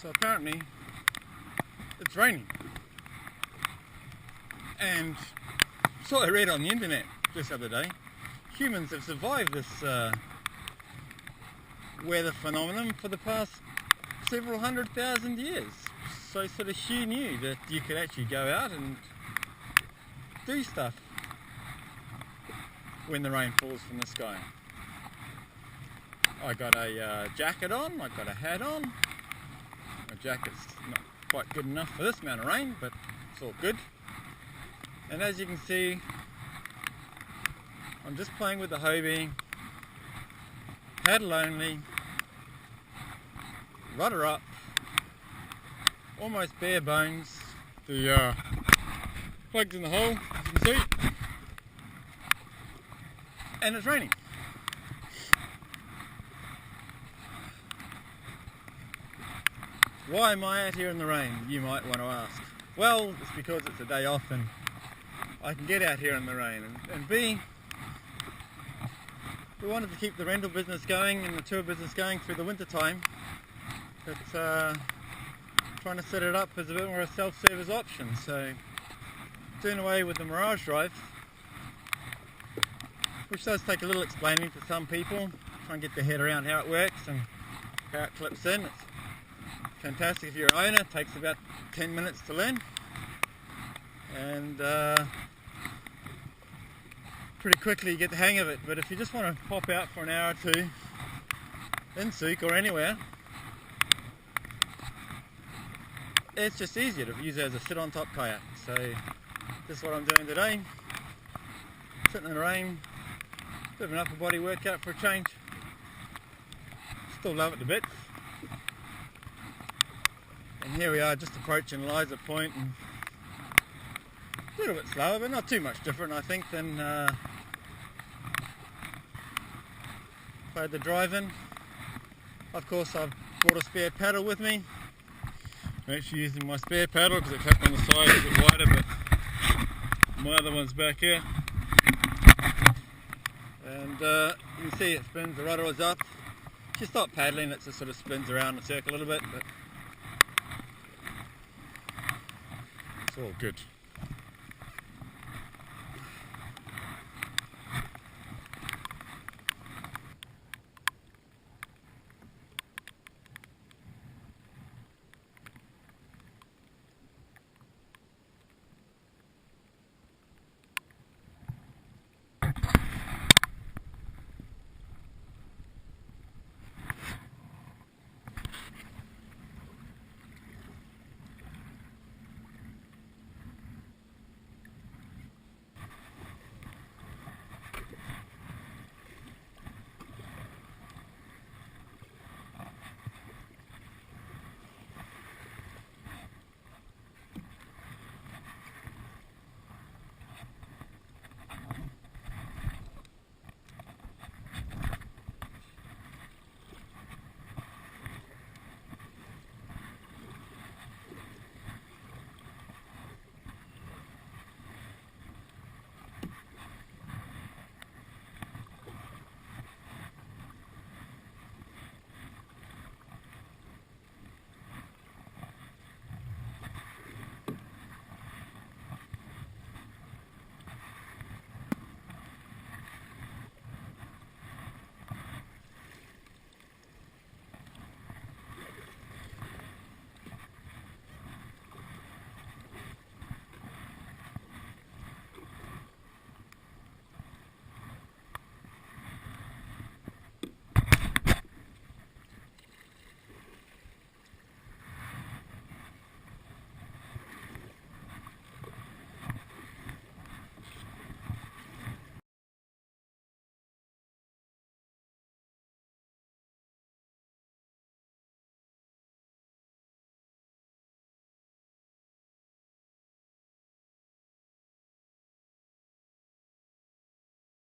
So apparently it's raining, and so I read on the internet just the other day, humans have survived this weather phenomenon for the past several 100,000 years. So sort of who knew that you could actually go out and do stuff when the rain falls from the sky. I got a jacket on, I got a hat on. My jacket's not quite good enough for this amount of rain, but it's all good. And as you can see, I'm just playing with the Hobie, paddle only, rudder up, almost bare bones. The plug's in the hole, as you can see, and it's raining. Why am I out here in the rain, you might want to ask? Well, it's because it's a day off and I can get out here in the rain, and B, we wanted to keep the rental business going and the tour business going through the winter time, but trying to set it up as a bit more a self-service option. So doing away with the Mirage Drive, which does take a little explaining for some people, try and get their head around how it works and how it clips in. It's fantastic if you're an owner, it takes about 10 minutes to learn, and pretty quickly you get the hang of it. But if you just want to pop out for an hour or two in Sooke or anywhere, it's just easier to use it as a sit on top kayak. So this is what I'm doing today, sitting in the rain, bit of an upper body workout for a change. Still love it a bit. And here we are, just approaching Liza Point, and a little bit slower, but not too much different, I think, than if I had the drive in. Of course, I've brought a spare paddle with me. I'm actually using my spare paddle because it's up on the side a bit wider, but my other one's back here. And you can see it spins, the rudder is up. If you stop paddling, it just sort of spins around in a circle a little bit, but it's all good.